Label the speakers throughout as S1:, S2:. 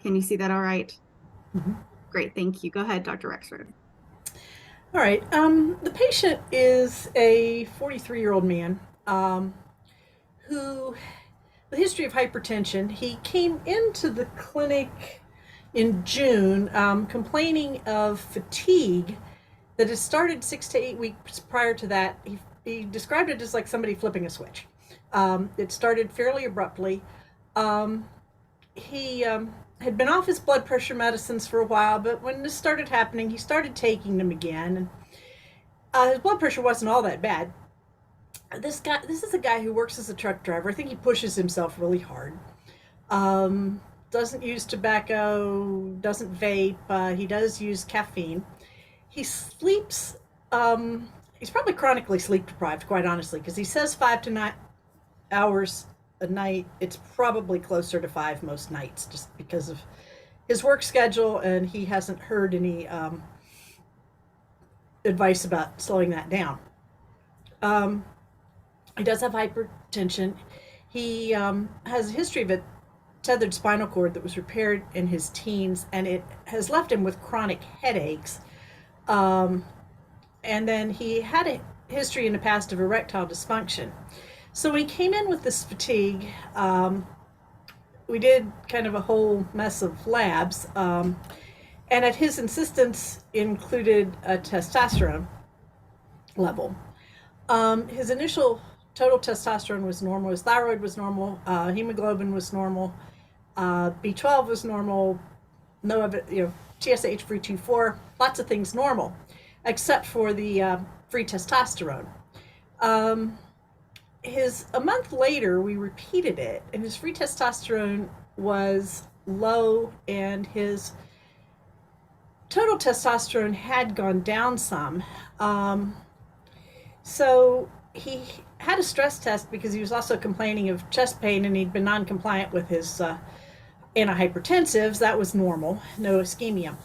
S1: Can you see that all right?
S2: Mhm.
S1: Great, thank you. Go ahead, Dr. Rexford.
S2: All right. The patient is a 43-year-old man who, with a history of hypertension, he came into the clinic in June complaining of fatigue that had started 6 to 8 weeks prior to that. He described it as like somebody flipping a switch. It started fairly abruptly. Um, he had been off his blood pressure medicines for a while, but when this started happening, he started taking them again. And his blood pressure wasn't all that bad. This is a guy who works as a truck driver. I think he pushes himself really hard. Doesn't use tobacco, doesn't vape. He does use caffeine. He sleeps. He's probably chronically sleep deprived, quite honestly, because he says 5 to 9 hours a night. It's probably closer to 5 most nights, just because of his work schedule, and he hasn't heard any advice about slowing that down. Um, he does have hypertension. He has a history of a tethered spinal cord that was repaired in his teens, and it has left him with chronic headaches. Um, and then he had a history in the past of erectile dysfunction. So when he came in with this fatigue, we did kind of a whole mess of labs, and at his insistence included a testosterone level. His initial total testosterone was normal. His thyroid was normal. Hemoglobin was normal. B12 was normal. No of it, TSH free 2,4, lots of things normal, except for the free testosterone. Um, a month later, we repeated it, and his free testosterone was low, and his total testosterone had gone down some. Um, So he had a stress test because he was also complaining of chest pain, and he'd been non-compliant with his antihypertensives. That was normal, no ischemia.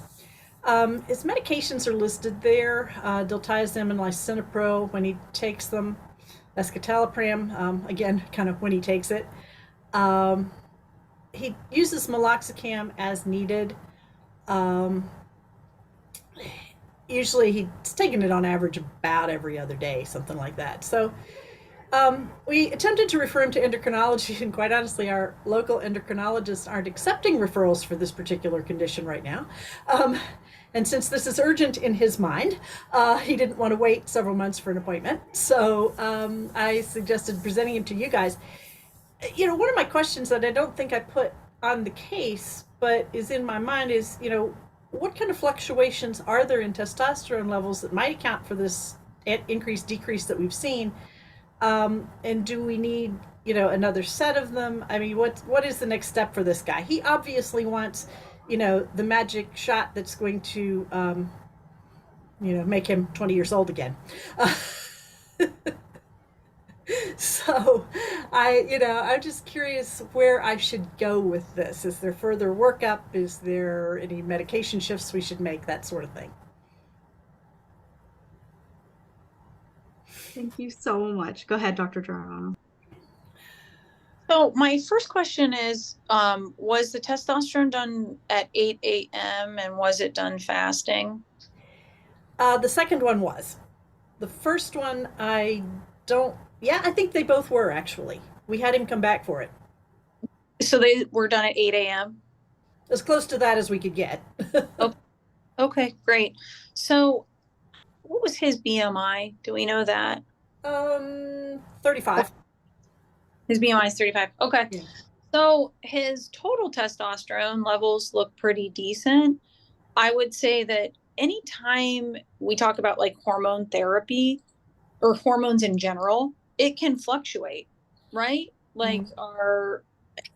S2: His medications are listed there: diltiazem and lisinopril when he takes them, escitalopram, again, kind of when he takes it. Um, he uses meloxicam as needed. Um, Usually he's taking it on average about every other day, something like that. So we attempted to refer him to endocrinology, and quite honestly, our local endocrinologists aren't accepting referrals for this particular condition right now. Um, and since this is urgent in his mind, he didn't want to wait several months for an appointment. So I suggested presenting him to you guys. One of my questions that I don't think I put on the case, but is in my mind is, what kind of fluctuations are there in testosterone levels that might account for this increase, decrease that we've seen? And do we need, another set of them? I mean, what is the next step for this guy? He obviously wants, the magic shot that's going to, make him 20 years old again. So I'm just curious where I should go with this. Is there further workup? Is there any medication shifts we should make? That sort of thing.
S1: Thank you so much. Go ahead, Dr. Giordano.
S3: So my first question is, was the testosterone done at 8 a.m. and was it done fasting?
S2: The second one was. The first one, I don't. Yeah, I think they both were actually. We had him come back for it.
S3: So they were done at 8 a.m.?
S2: As close to that as we could get.
S3: Okay, great. So what was his BMI? Do we know that?
S2: 35.
S3: His BMI is 35. Okay.
S2: Yeah.
S3: So his total testosterone levels look pretty decent. I would say that anytime we talk about like hormone therapy or hormones in general, it can fluctuate, right? Like our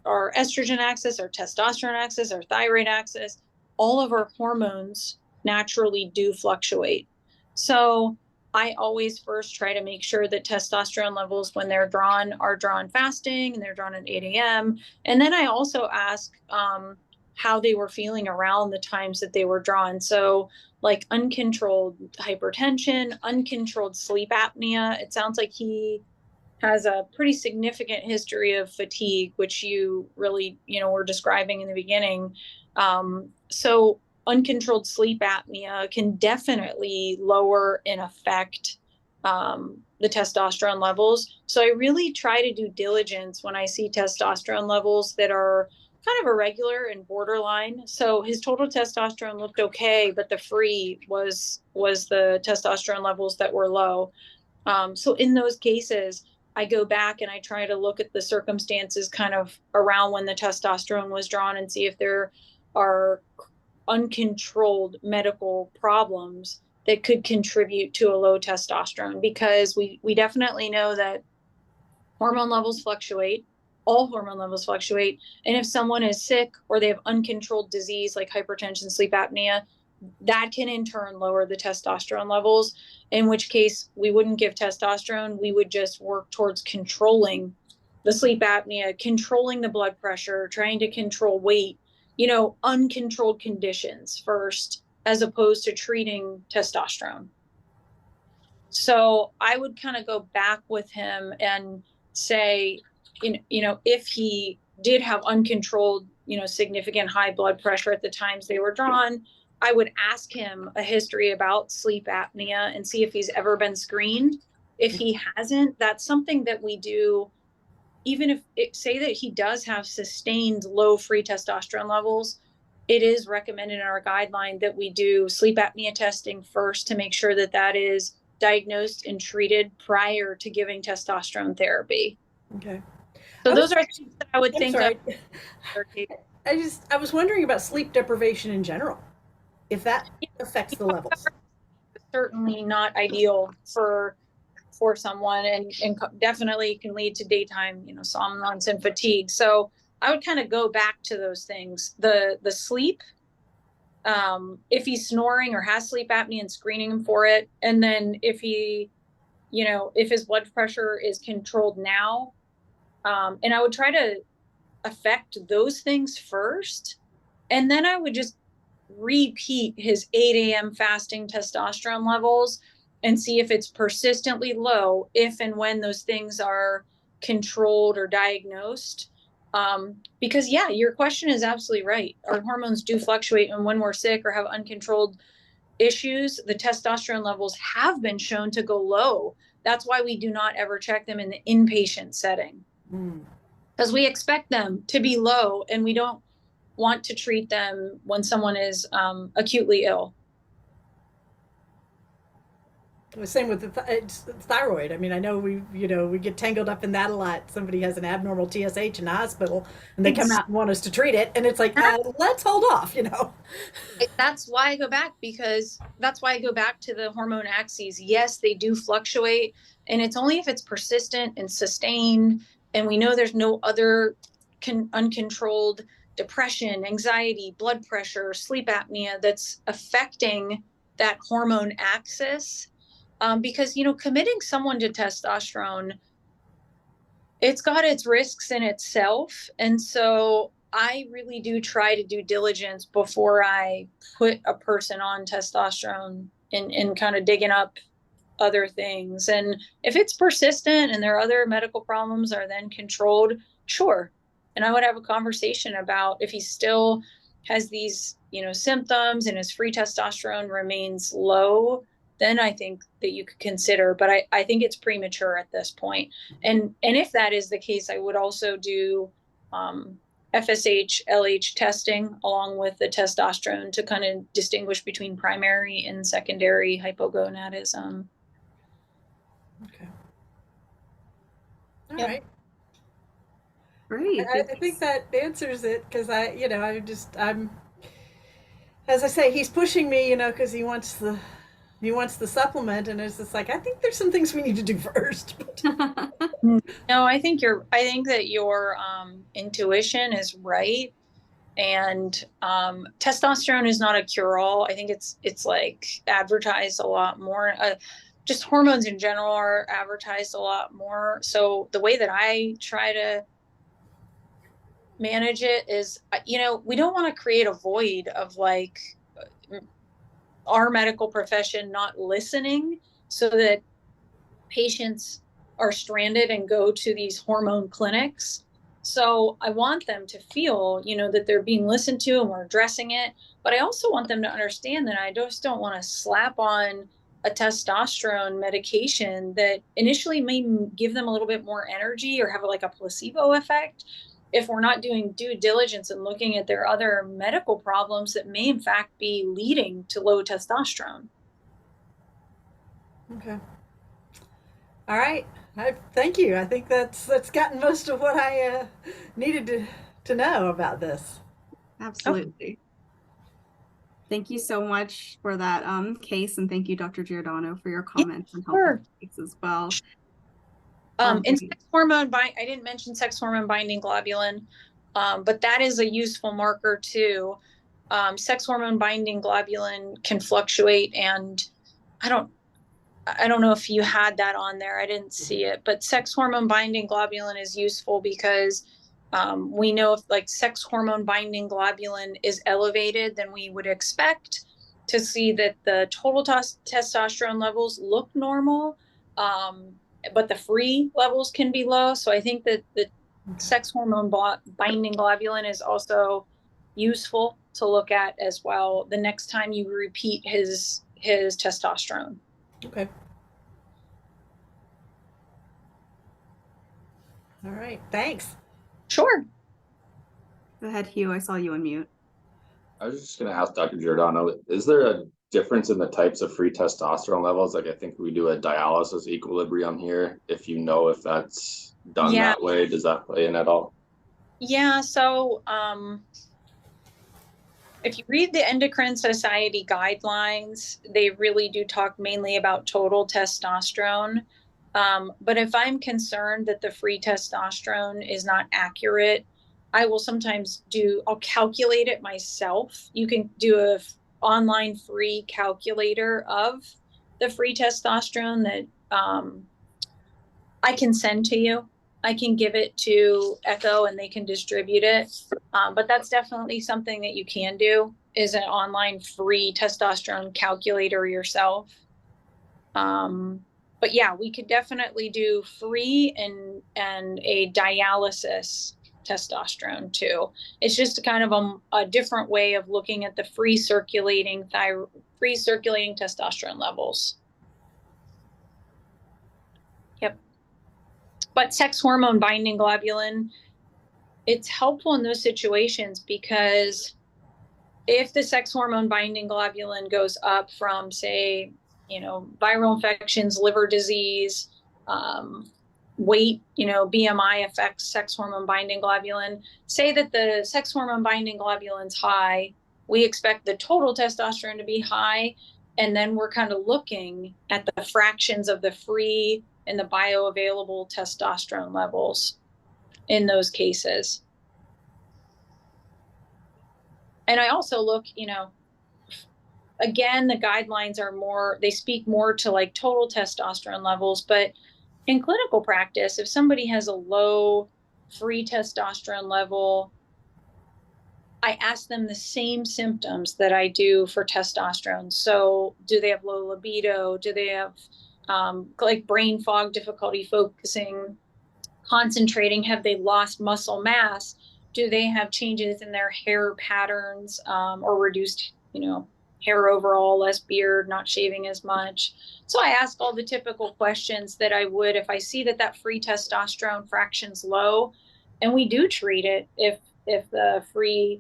S3: estrogen axis, our testosterone axis, our thyroid axis, all of our hormones naturally do fluctuate. So I always first try to make sure that testosterone levels, when they're drawn, are drawn fasting and they're drawn at 8 a.m. And then I also ask how they were feeling around the times that they were drawn. So like uncontrolled hypertension, uncontrolled sleep apnea. It sounds like he has a pretty significant history of fatigue, which you really, were describing in the beginning. So uncontrolled sleep apnea can definitely lower and affect the testosterone levels. So I really try to do diligence when I see testosterone levels that are kind of irregular and borderline. So his total testosterone looked okay, but the free was the testosterone levels that were low. So in those cases, I go back and I try to look at the circumstances kind of around when the testosterone was drawn and see if there are uncontrolled medical problems that could contribute to a low testosterone, because we definitely know that hormone levels fluctuate. All hormone levels fluctuate. And if someone is sick or they have uncontrolled disease like hypertension, sleep apnea, that can in turn lower the testosterone levels, in which case we wouldn't give testosterone. We would just work towards controlling the sleep apnea, controlling the blood pressure, trying to control weight, uncontrolled conditions first, as opposed to treating testosterone. So I would kind of go back with him and say, if he did have uncontrolled, significant high blood pressure at the times they were drawn, I would ask him a history about sleep apnea and see if he's ever been screened. If he hasn't, that's something that we do. Even if say that he does have sustained low free testosterone levels, it is recommended in our guideline that we do sleep apnea testing first to make sure that that is diagnosed and treated prior to giving testosterone therapy.
S2: Okay.
S3: So those are things that I would think
S2: sorry.
S3: of.
S2: I was wondering about sleep deprivation in general, if that affects the levels.
S3: Certainly not ideal for someone, and definitely can lead to daytime, somnolence and fatigue. So I would kind of go back to those things. The sleep, if he's snoring or has sleep apnea, and screening him for it. And then if he, if his blood pressure is controlled now, and I would try to affect those things first. And then I would just repeat his 8 a.m. fasting testosterone levels and see if it's persistently low, if and when those things are controlled or diagnosed. Because yeah, your question is absolutely right. Our hormones do fluctuate, and when we're sick or have uncontrolled issues, the testosterone levels have been shown to go low. That's why we do not ever check them in the inpatient setting, because we expect them to be low, and we don't want to treat them when someone is acutely ill.
S2: The same with the thyroid. I mean, I know we get tangled up in that a lot. Somebody has an abnormal TSH in the hospital, and they come out and want us to treat it, and it's like, let's hold off.
S3: That's why I go back, because that's why I go back to the hormone axes. Yes, they do fluctuate, and it's only if it's persistent and sustained, and we know there's no other uncontrolled depression, anxiety, blood pressure, sleep apnea that's affecting that hormone axis. Because, committing someone to testosterone, it's got its risks in itself. And so I really do try to do diligence before I put a person on testosterone, in kind of digging up other things. And if it's persistent and their other medical problems are then controlled, sure. And I would have a conversation about if he still has these, symptoms and his free testosterone remains low, then I think that you could consider, but I think it's premature at this point. And if that is the case, I would also do FSH, LH testing along with the testosterone to kind of distinguish between primary and secondary hypogonadism.
S2: Okay. All right.
S1: Great.
S2: I think that answers it, because I'm, as I say, he's pushing me, because he wants the supplement, and it's just like, I think there's some things we need to do first.
S3: No, I think that your intuition is right. And testosterone is not a cure-all. I think it's like advertised a lot more. Just hormones in general are advertised a lot more. So the way that I try to manage it is, we don't want to create a void of like our medical profession not listening, so that patients are stranded and go to these hormone clinics. So I want them to feel, that they're being listened to and we're addressing it. But I also want them to understand that I just don't want to slap on a testosterone medication that initially may give them a little bit more energy or have like a placebo effect if we're not doing due diligence and looking at their other medical problems that may in fact be leading to low testosterone.
S2: Okay. All right. Thank you. I think that's gotten most of what I needed to know about this.
S1: Absolutely. Thank you so much for that case, and thank you, Dr. Giordano, for your comments and help with the case as well.
S3: And sex hormone I didn't mention sex hormone binding globulin, but that is a useful marker too. Sex hormone binding globulin can fluctuate, and I don't know if you had that on there. I didn't see it, but sex hormone binding globulin is useful because we know if like sex hormone binding globulin is elevated, then we would expect to see that the total testosterone levels look normal, but the free levels can be low. So I think that the sex hormone binding globulin is also useful to look at as well the next time you repeat his testosterone.
S2: Okay. All right. Thanks.
S3: Sure.
S1: Go ahead, Hugh. I saw you unmute.
S4: I was just going to ask Dr. Giordano, is there a difference in the types of free testosterone levels? Like I think we do a dialysis equilibrium here. If that's done that way, does that play in at all?
S3: Yeah. So if you read the Endocrine Society guidelines, they really do talk mainly about total testosterone. But if I'm concerned that the free testosterone is not accurate, I will sometimes I'll calculate it myself. You can do a online free calculator of the free testosterone that I can send to you. I can give it to Echo and they can distribute it. But that's definitely something that you can do, is an online free testosterone calculator yourself. But yeah, we could definitely do free and a dialysis testosterone too. It's just kind of a different way of looking at the free circulating testosterone levels. Yep. But sex hormone binding globulin, it's helpful in those situations because if the sex hormone binding globulin goes up from, say, viral infections, liver disease, weight, BMI affects sex hormone binding globulin. Say that the sex hormone binding globulin's high, we expect the total testosterone to be high, and then we're kind of looking at the fractions of the free and the bioavailable testosterone levels in those cases. And I also look, again, the guidelines are they speak more to like total testosterone levels, but in clinical practice, if somebody has a low free testosterone level, I ask them the same symptoms that I do for testosterone. So do they have low libido? Do they have like brain fog, difficulty focusing, concentrating? Have they lost muscle mass? Do they have changes in their hair patterns or reduced, hair overall, less beard, not shaving as much? So I ask all the typical questions that I would if I see that free testosterone fraction's low, and we do treat it if the free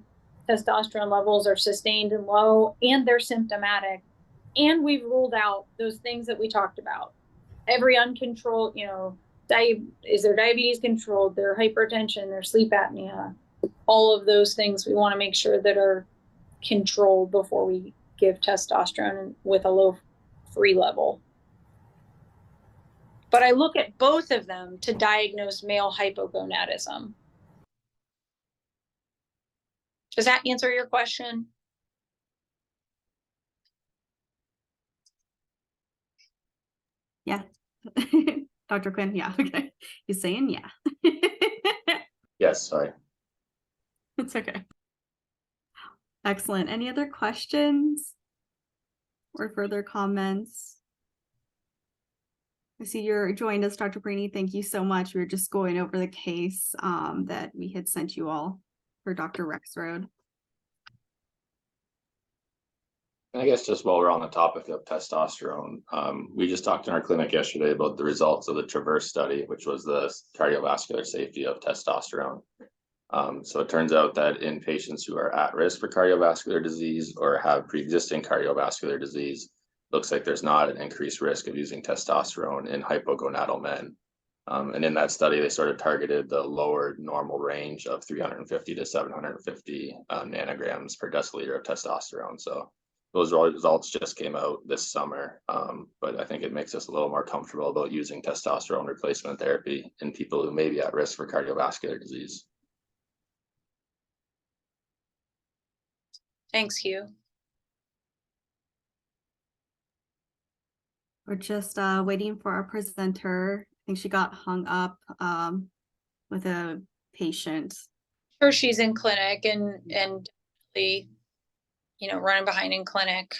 S3: testosterone levels are sustained and low and they're symptomatic, and we've ruled out those things that we talked about. Every uncontrolled, is their diabetes controlled, their hypertension, their sleep apnea, all of those things we want to make sure that are controlled before we give testosterone with a low free level. But I look at both of them to diagnose male hypogonadism. Does that answer your question?
S1: Yeah. Dr. Quinn, yeah, okay. He's saying yeah.
S4: Yes, sorry.
S1: It's okay. Excellent. Any other questions or further comments? I see you're joined us, Dr. Brainy. Thank you so much. We were just going over the case that we had sent you all for Dr. Rexroad.
S4: I guess just while we're on the topic of testosterone, we just talked in our clinic yesterday about the results of the TRAVERSE study, which was the cardiovascular safety of testosterone. So it turns out that in patients who are at risk for cardiovascular disease or have pre-existing cardiovascular disease, looks like there's not an increased risk of using testosterone in hypogonadal men. And in that study, they sort of targeted the lower normal range of 350 to 750 nanograms per deciliter of testosterone. So those results just came out this summer, but I think it makes us a little more comfortable about using testosterone replacement therapy in people who may be at risk for cardiovascular disease.
S3: Thanks, Hugh.
S1: We're just waiting for our presenter. I think she got hung up with a patient.
S3: Sure, she's in clinic and definitely, you know, running behind in clinic.